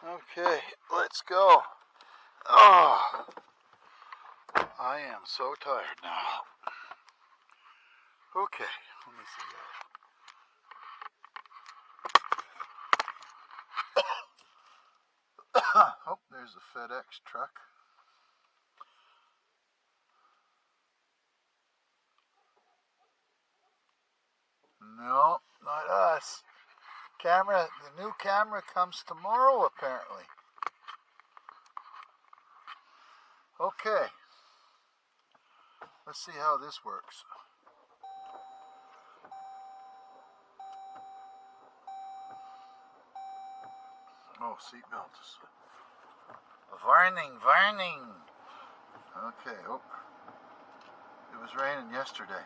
Okay, let's go. Oh, I am so tired now. Okay, let me see that. Oh, there's a FedEx truck. No, not us. The new camera comes tomorrow apparently. Okay, let's see how this works. Oh, seatbelts. Warning. Okay, oh. It was raining yesterday.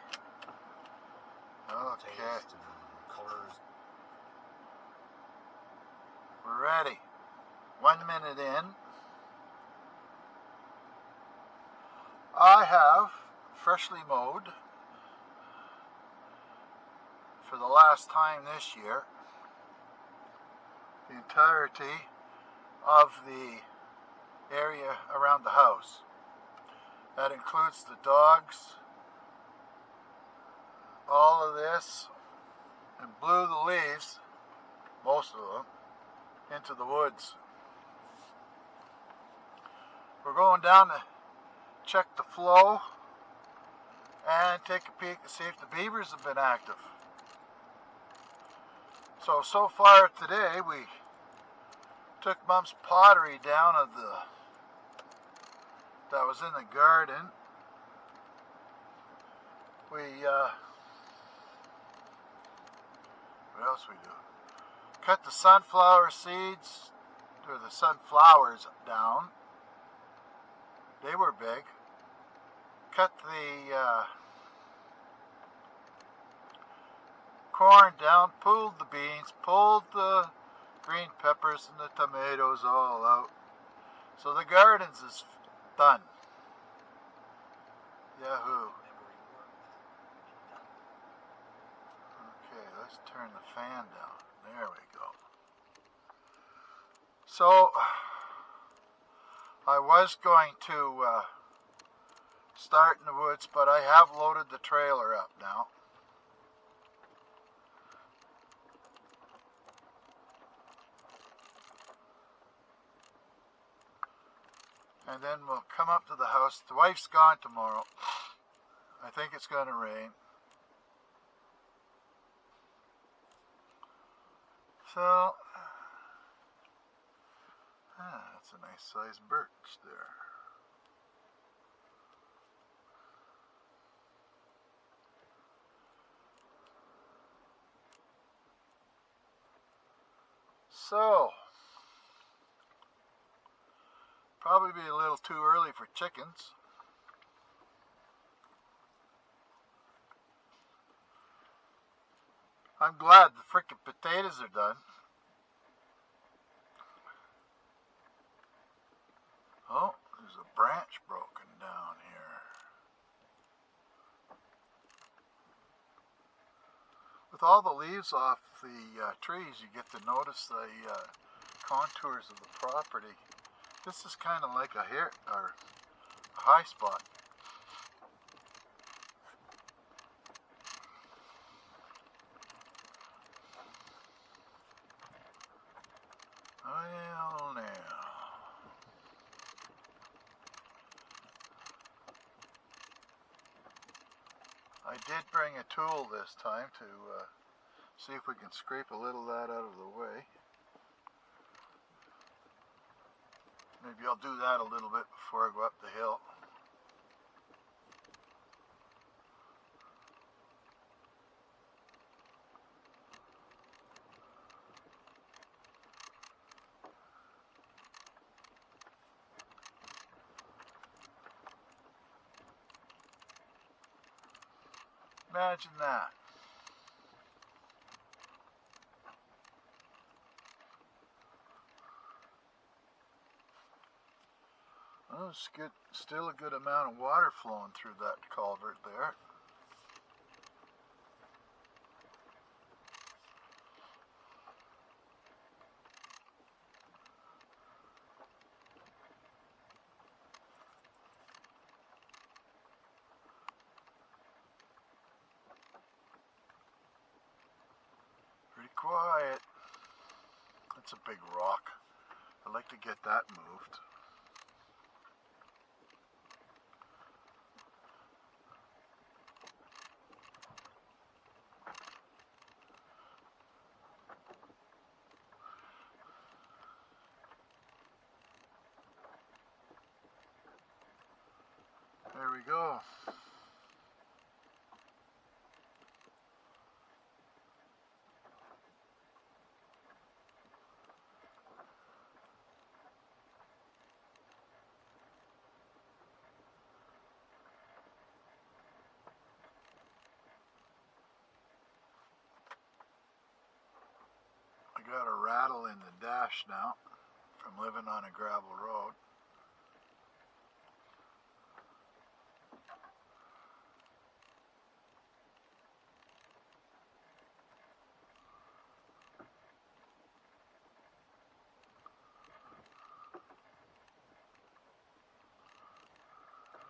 Okay. Taste and colors. We're ready. 1 minute in. I have freshly mowed for the last time this year the entirety of the area around the house. That includes the dogs, all of this, and blew the leaves, most of them, into the woods. We're going down to check the flow and take a peek to see if the beavers have been active. So far today we took Mom's pottery down that was in the garden. What else we do? Cut the sunflower seeds, or the sunflowers down. They were big. Cut the corn down, pulled the beans, pulled the green peppers and the tomatoes all out. So the gardens is done. Yahoo. Okay, let's turn the fan down. There we go. So I was going to start in the woods, but I have loaded the trailer up now. And then we'll come up to the house. The wife's gone tomorrow. I think it's going to rain. So, that's a nice sized birch there. So, probably be a little too early for chickens. I'm glad the frickin' potatoes are done. Oh, there's a branch broken down here. With all the leaves off the trees, you get to notice the contours of the property. This is kind of like a high spot. Well, now. I did bring a tool this time to see if we can scrape a little of that out of the way. Maybe I'll do that a little bit before I go up the hill. Imagine that. Well, it's good, still a good amount of water flowing through that culvert there. That's a big rock. I'd like to get that moved. There we go. I got a rattle in the dash now from living on a gravel road.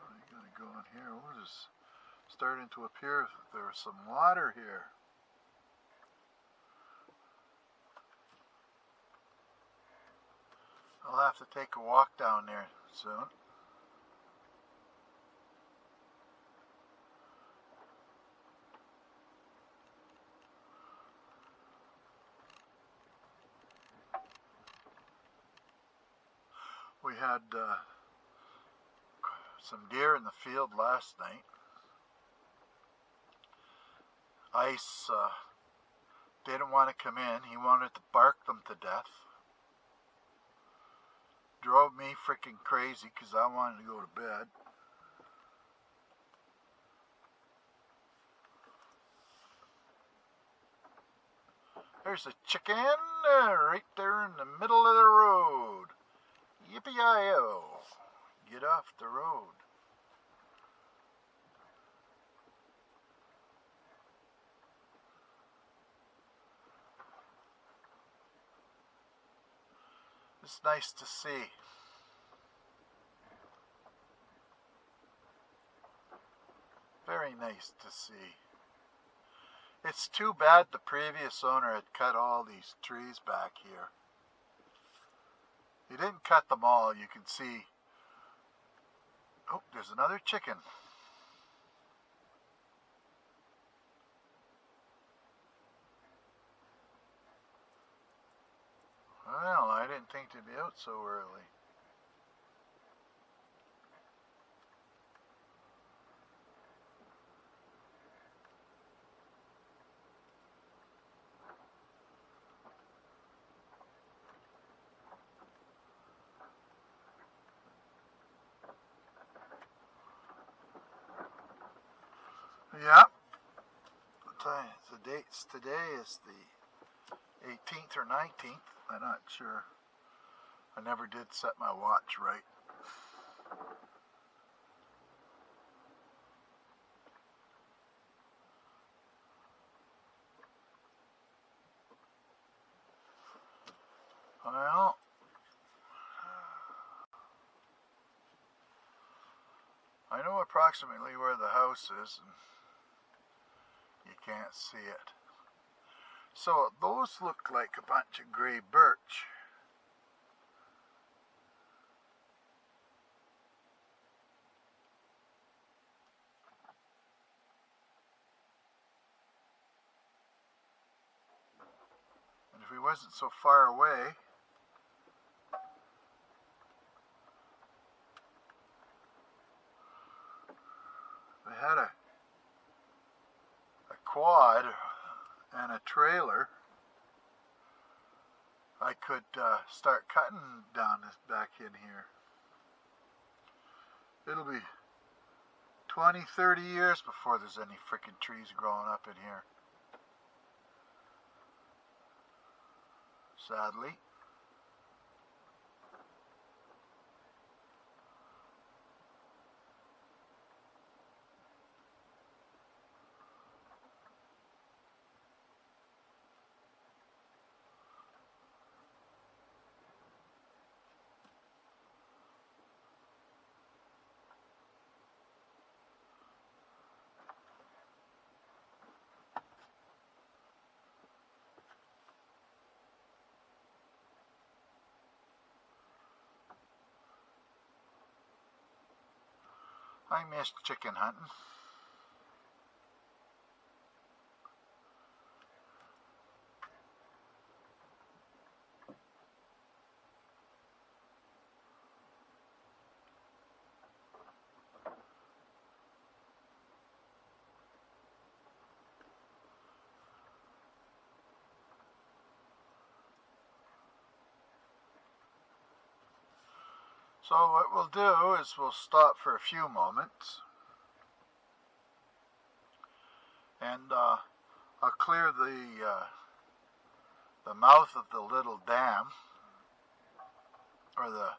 I'm gonna go in here. Oh, it's starting to appear there's some water here. I'll have to take a walk down there soon. We had some deer in the field last night. Ice didn't want to come in. He wanted to bark them to death. Drove me freaking crazy because I wanted to go to bed. There's a chicken right there in the middle of the road. Yippee-yi-yo. Get off the road. It's nice to see. Very nice to see. It's too bad the previous owner had cut all these trees back here. He didn't cut them all. You can see. Oh, there's another chicken. Well, I didn't think they'd be out so early. Yeah. The dates today is the 18th or 19th. I'm not sure. I never did set my watch right. Well, I know approximately where the house is, and you can't see it. So those look like a bunch of gray birch. And if he wasn't so far away, they had a quad and a trailer, I could start cutting down this back in here. It'll be 20, 30 years before there's any freaking trees growing up in here. Sadly. I missed chicken hunting. So what we'll do is we'll stop for a few moments, and I'll clear the mouth of the little dam, or the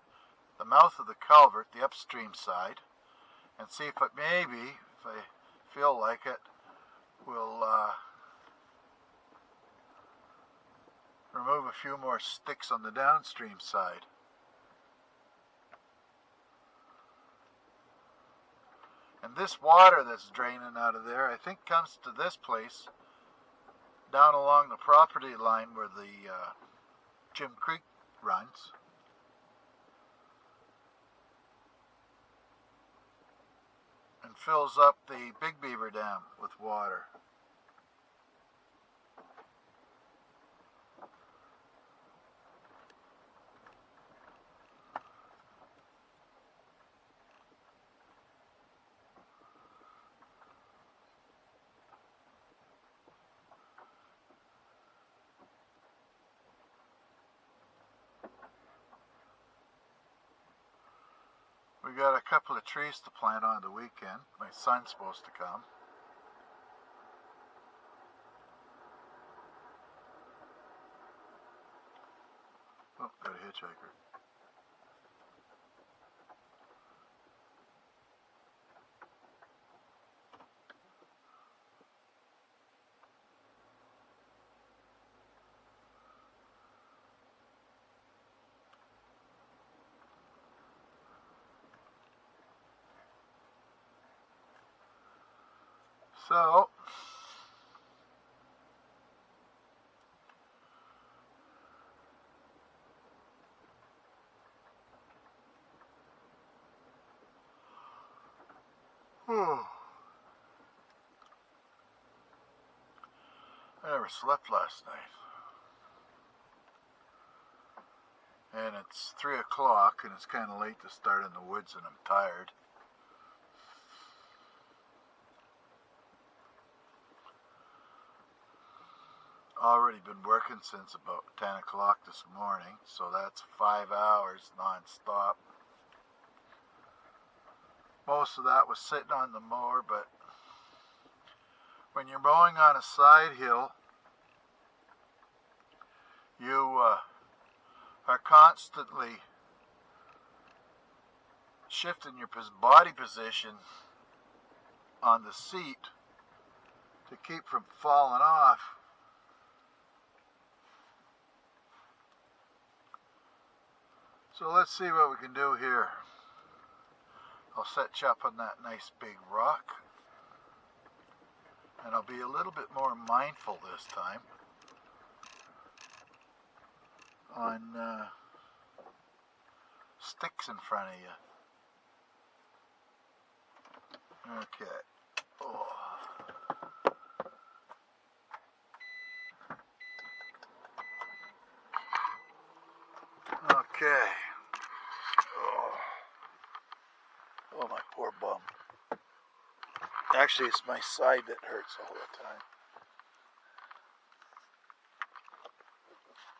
mouth of the culvert, the upstream side, and see if it maybe, if I feel like it, will remove a few more sticks on the downstream side. And this water that's draining out of there, I think comes to this place down along the property line where the Jim Creek runs. And fills up the Big Beaver Dam with water. We got a couple of trees to plant on the weekend. My son's supposed to come. Oh, got a hitchhiker. So, I never slept last night. And it's 3 o'clock and it's kind of late to start in the woods and I'm tired. Already been working since about 10 o'clock this morning, so that's 5 hours non-stop. Most of that was sitting on the mower, but when you're mowing on a side hill, you are constantly shifting your body position on the seat to keep from falling off. So let's see what we can do here. I'll set you up on that nice big rock, and I'll be a little bit more mindful this time on sticks in front of you. Okay. Oh. Okay. Oh, my poor bum. Actually, it's my side that hurts all the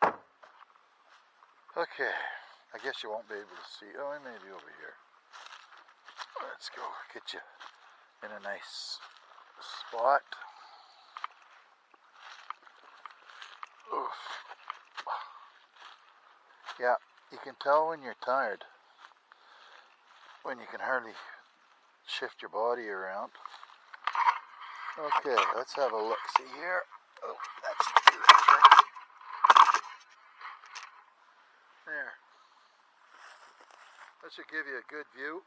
time. Okay. I guess you won't be able to see. Oh, I may be over here. Let's go get you in a nice spot. Oof. Yeah, you can tell when you're tired, when you can hardly shift your body around. Okay, let's have a look. See here. Oh, that should do the trick. There. That should give you a good view.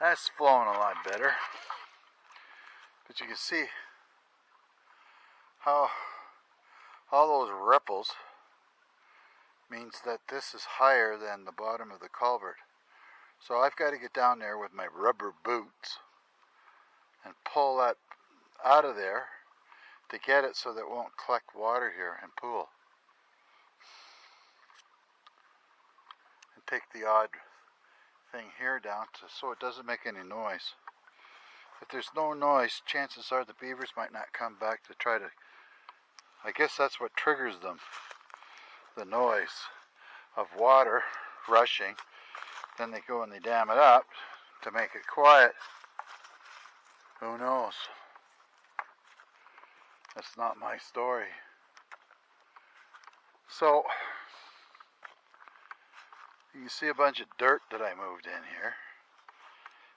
That's flowing a lot better. But you can see how all those ripples means that this is higher than the bottom of the culvert. So I've got to get down there with my rubber boots and pull that out of there to get it so that it won't collect water here and pool. And take the odd thing here down so it doesn't make any noise. If there's no noise, chances are the beavers might not come back to try to, I guess that's what triggers them, the noise of water rushing. Then they go and they dam it up to make it quiet. Who knows? That's not my story. So, you can see a bunch of dirt that I moved in here.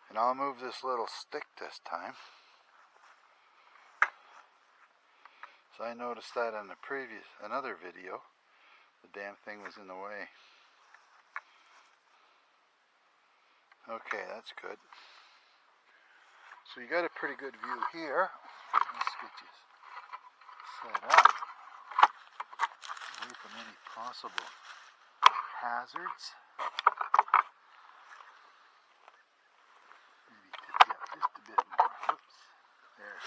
And I'll move this little stick this time. So I noticed that in another video, the damn thing was in the way. Okay, that's good. So you got a pretty good view here. Let's get you set up away from any possible hazards. Maybe tip you up just a bit more. Whoops. There.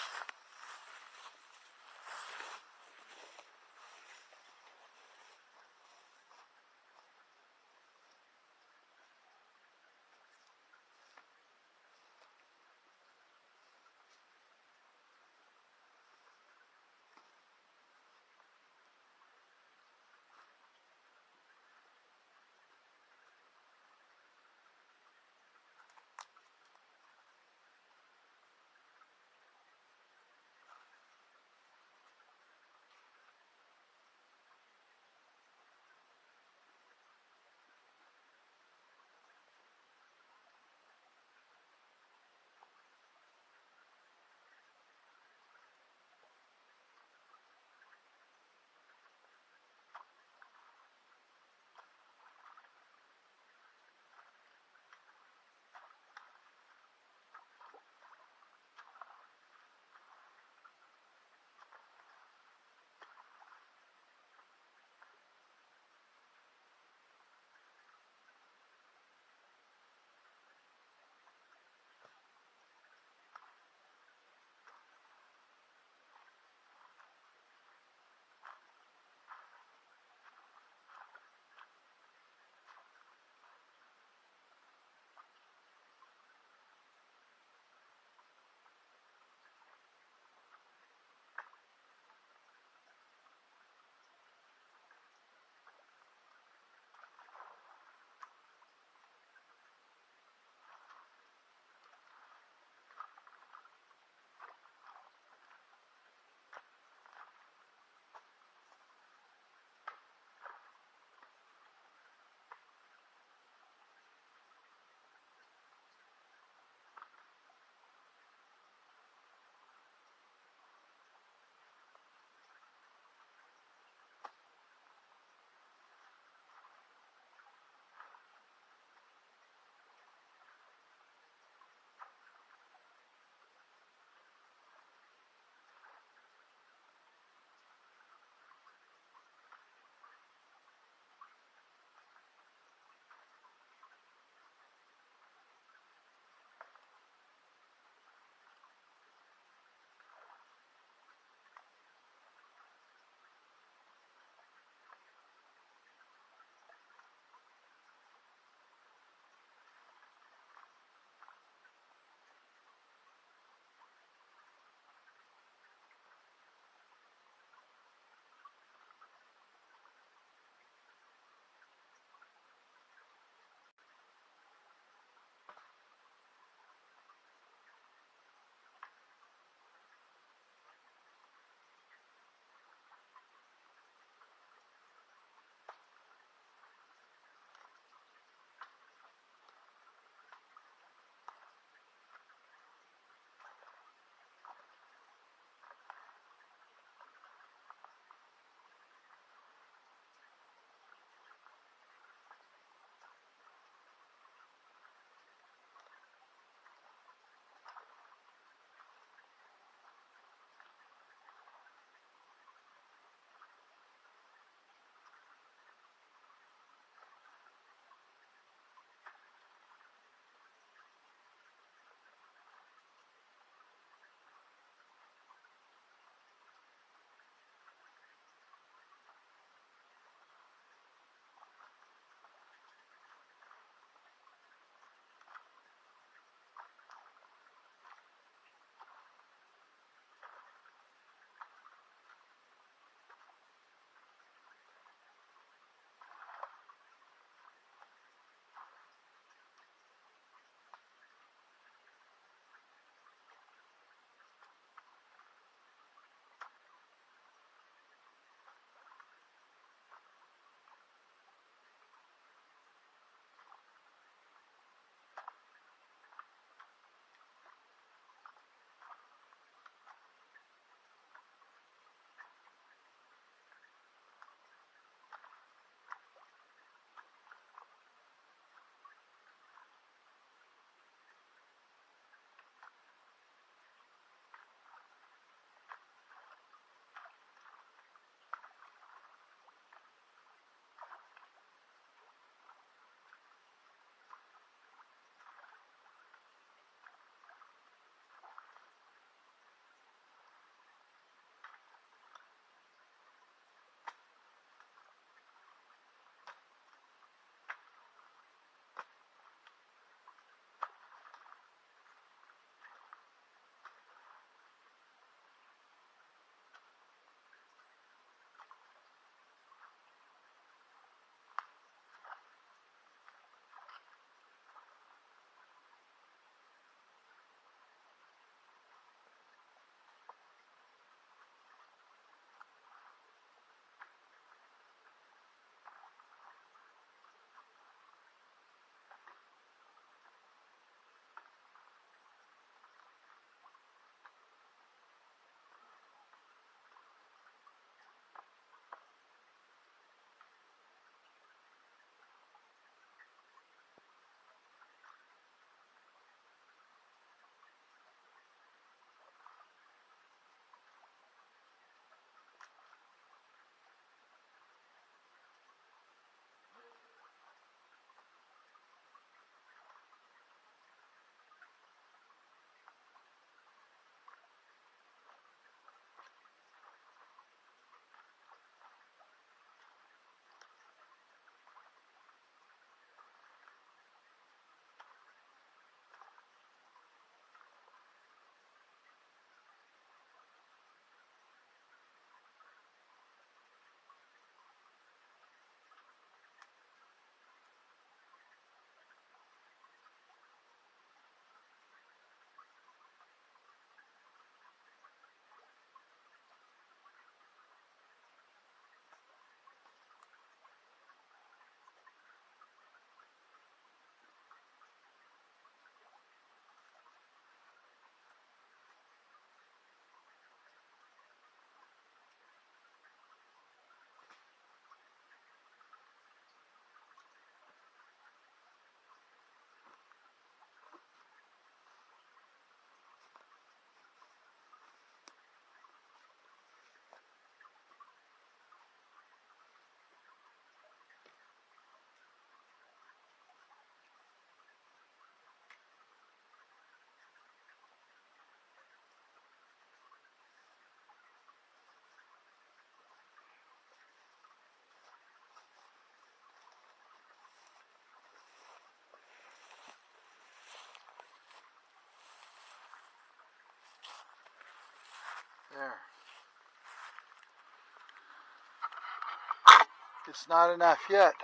it's not enough yet.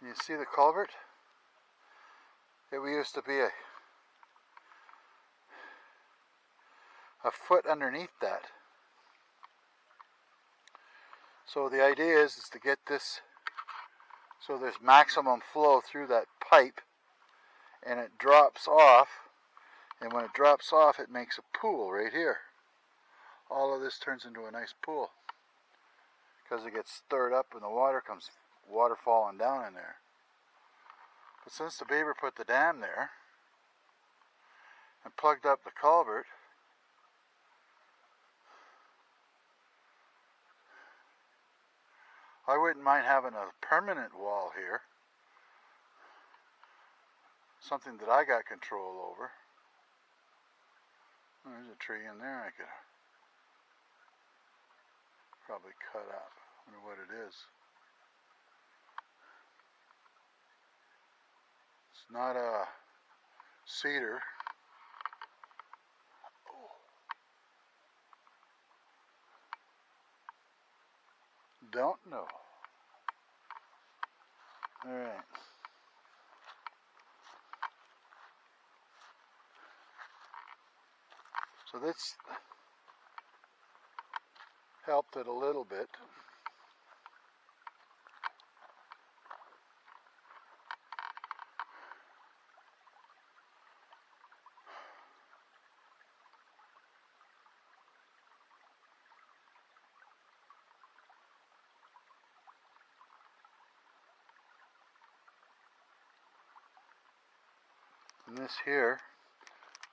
You see the culvert? It used to be a foot underneath that. So the idea is to get this so there's maximum flow through that pipe, and it drops off, and when it drops off it makes a pool right here. All of this turns into a nice pool because it gets stirred up and the water falling down in there. But since the beaver put the dam there and plugged up the culvert, I wouldn't mind having a permanent wall here. Something that I got control over. There's a tree in there I could probably cut up. I wonder what it is. It's not a cedar. Don't know. Alright. So this helped it a little bit. And this here,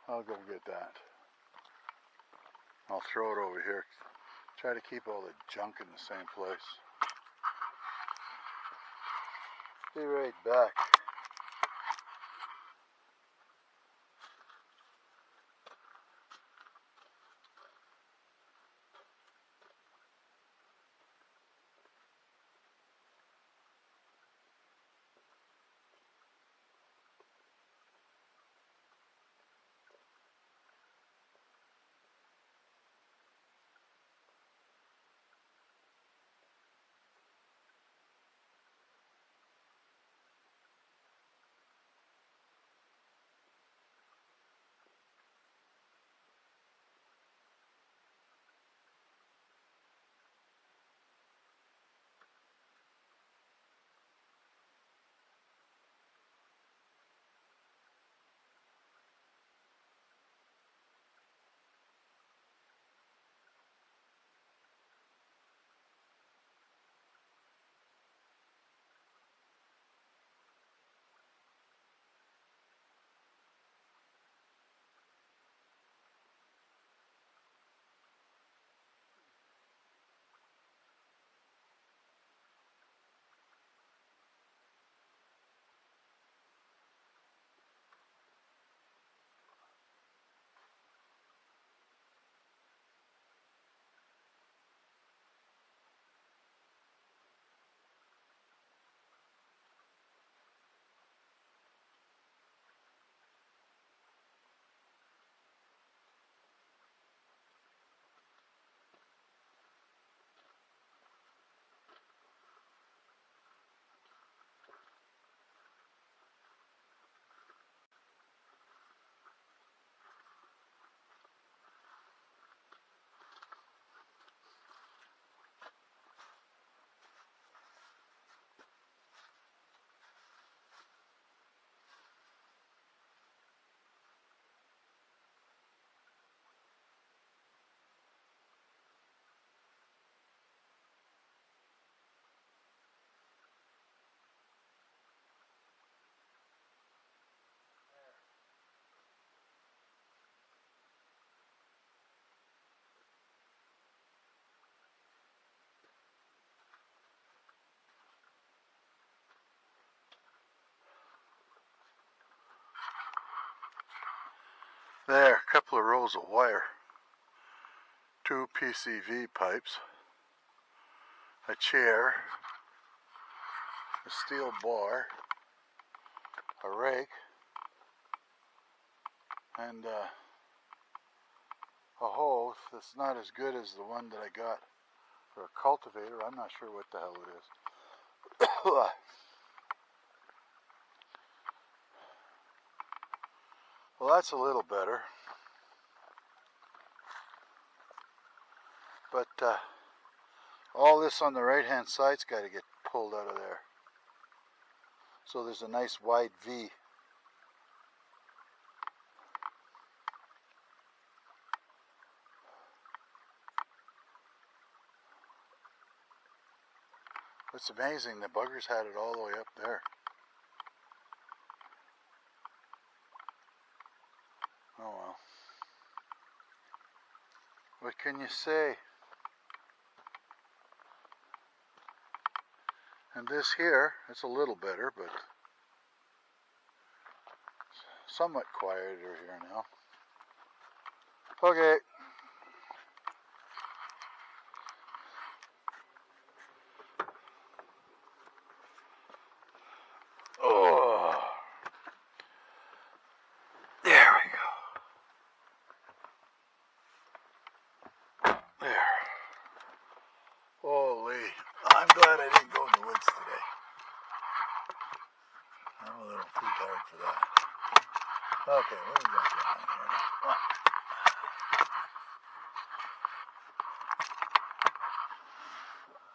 I'll go get that. I'll throw it over here. Try to keep all the junk in the same place. Be right back. There, a couple of rows of wire, 2 PCV pipes, a chair, a steel bar, a rake, and a hose that's not as good as the one that I got for a cultivator. I'm not sure what the hell it is. Well, that's a little better. But all this on the right hand side's got to get pulled out of there. So there's a nice wide V. It's amazing, the buggers had it all the way up there. Oh well. What can you say? And this here, it's a little better, but somewhat quieter here now. Okay. Oh, there we go. There. Holy, I'm glad I didn't go in the woods today. I'm a little too tired for that. Okay, what do we got going on here now?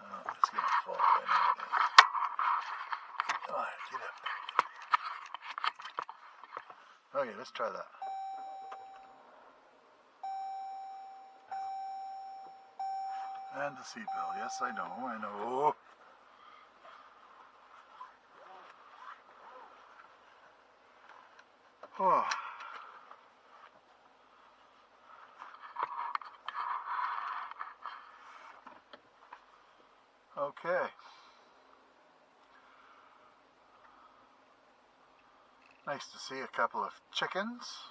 Oh, it's gonna fall. I know it is. Come on, get up. Okay, let's try that. And the seatbelt. Yes, I know. Oh. Okay. Nice to see a couple of chickens.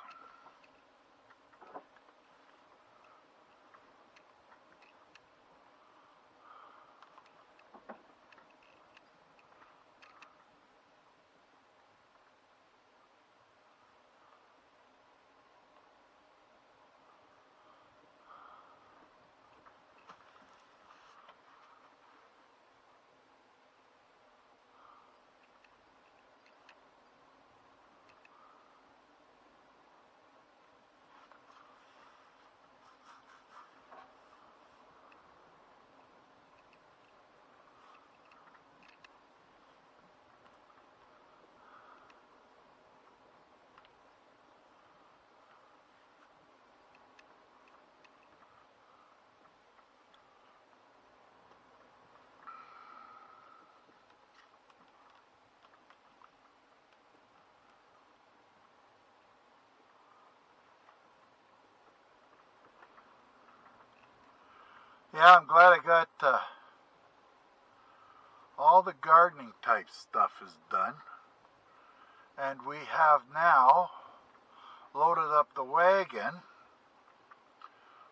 Yeah, I'm glad I got all the gardening type stuff is done. And we have now loaded up the wagon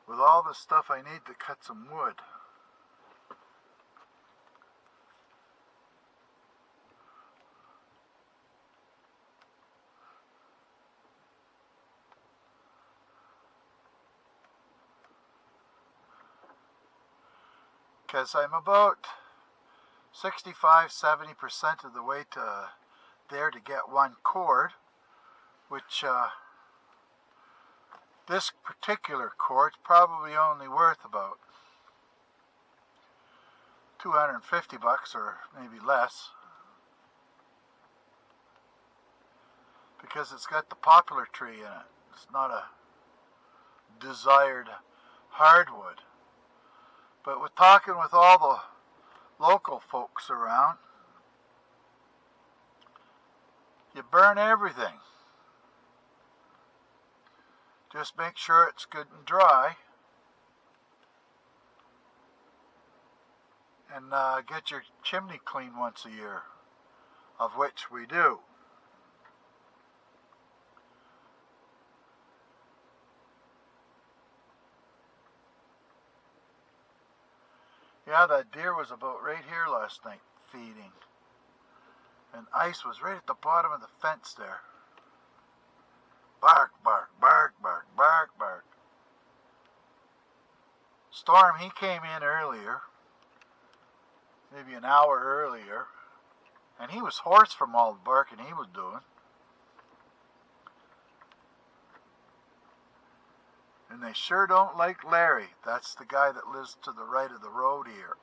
with all the stuff I need to cut some wood. Because I'm about 65–70% of the way to there to get one cord, which this particular cord's probably only worth about $250 or maybe less, because it's got the poplar tree in it. It's not a desired hardwood. But with talking with all the local folks around, you burn everything. Just make sure it's good and dry, and get your chimney cleaned once a year, of which we do. Yeah, that deer was about right here last night feeding, and ice was right at the bottom of the fence there. Bark, bark, bark, bark, bark, bark. Storm, he came in earlier. maybe an hour earlier, and he was hoarse from all the barking he was doing. And they sure don't like Larry. That's the guy that lives to the right of the road here.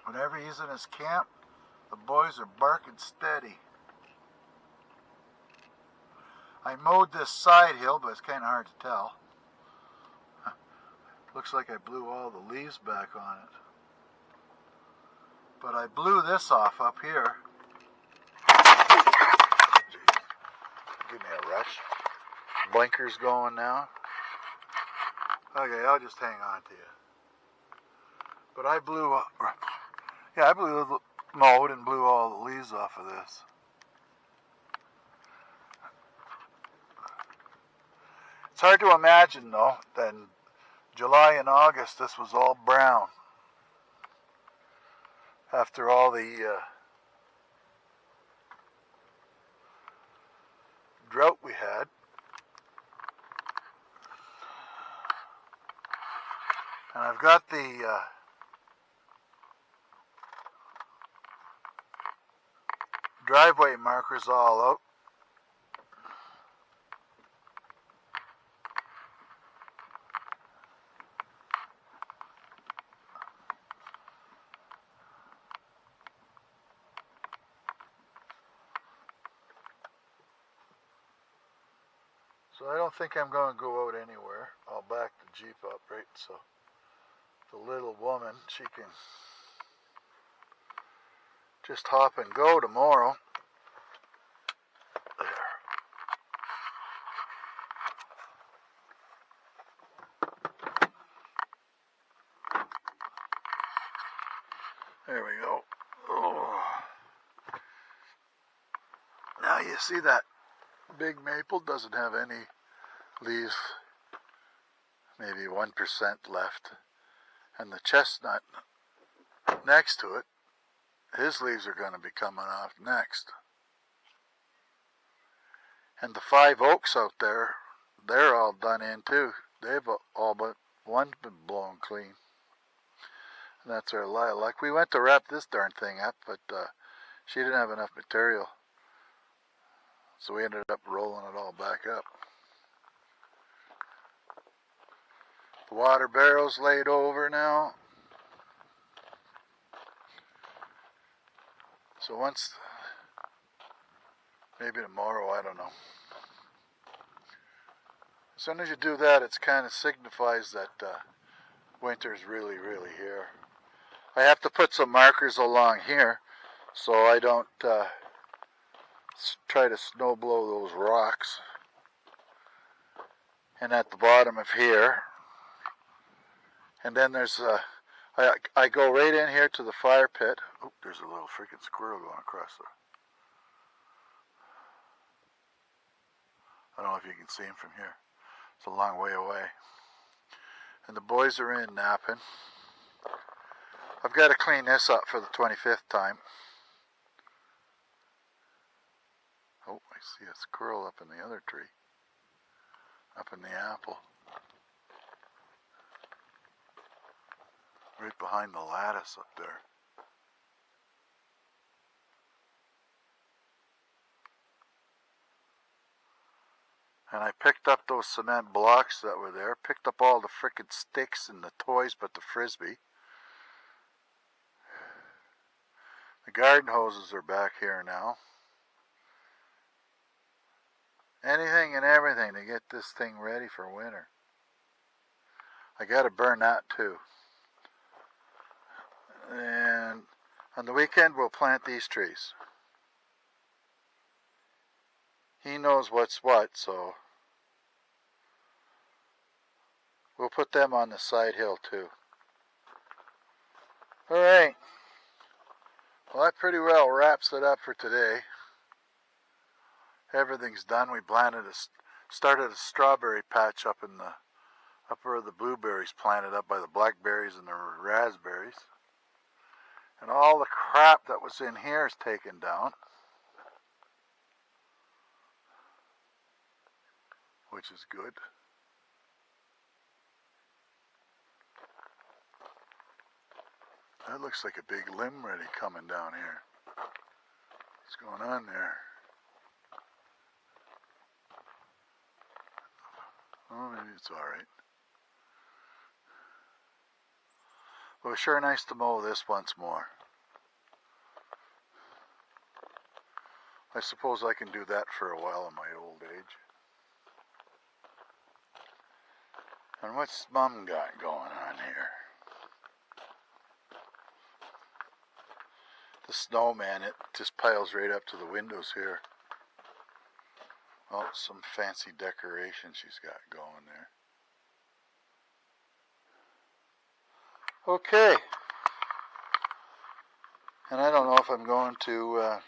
Whenever he's in his camp, the boys are barking steady. I mowed this side hill, but it's kind of hard to tell. Looks like I blew all the leaves back on it. But I blew this off up here. Give me a rush. Blinkers going now. Okay, I'll just hang on to you. But I mowed and blew all the leaves off of this. It's hard to imagine, though, that in July and August this was all brown. After all the drought we had. And I've got the driveway markers all out. So I don't think I'm going to go out anywhere. I'll back the Jeep up right so the little woman, she can just hop and go tomorrow. There we go. Oh. Now you see that big maple doesn't have any leaves, maybe 1% left. And the chestnut next to it, his leaves are going to be coming off next. And the 5 oaks out there, they're all done in too. They've all but one been blown clean. And that's our lilac. We went to wrap this darn thing up, but she didn't have enough material. So we ended up rolling it all back up. The water barrel's laid over now. So once, maybe tomorrow, I don't know. As soon as you do that, it kind of signifies that winter's really, really here. I have to put some markers along here so I don't try to snow blow those rocks. And at the bottom of here. And then there's I go right in here to the fire pit. Oh, there's a little freaking squirrel going across there. I don't know if you can see him from here. It's a long way away. And the boys are in napping. I've got to clean this up for the 25th time. Oh, I see a squirrel up in the other tree. Up in the apple. Right behind the lattice up there. And I picked up those cement blocks that were there. Picked up all the frickin' sticks and the toys but the frisbee. The garden hoses are back here now. Anything and everything to get this thing ready for winter. I gotta burn that too. And on the weekend we'll plant these trees. He knows what's what, so we'll put them on the side hill too. Alright. Well, that pretty well wraps it up for today. Everything's done. We started a strawberry patch up where the blueberries planted up by the blackberries and the raspberries. And all the crap that was in here is taken down. Which is good. That looks like a big limb ready coming down here. What's going on there? Oh, maybe it's alright. Well, sure nice to mow this once more. I suppose I can do that for a while in my old age. And what's Mum got going on here? The snowman, it just piles right up to the windows here. Oh, some fancy decoration she's got going there. Okay. And I don't know if I'm going to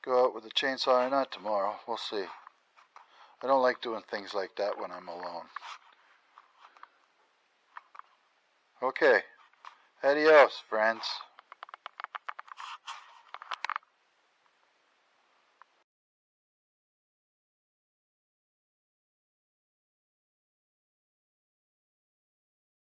go out with a chainsaw or not tomorrow. We'll see. I don't like doing things like that when I'm alone. Okay. Adios, friends.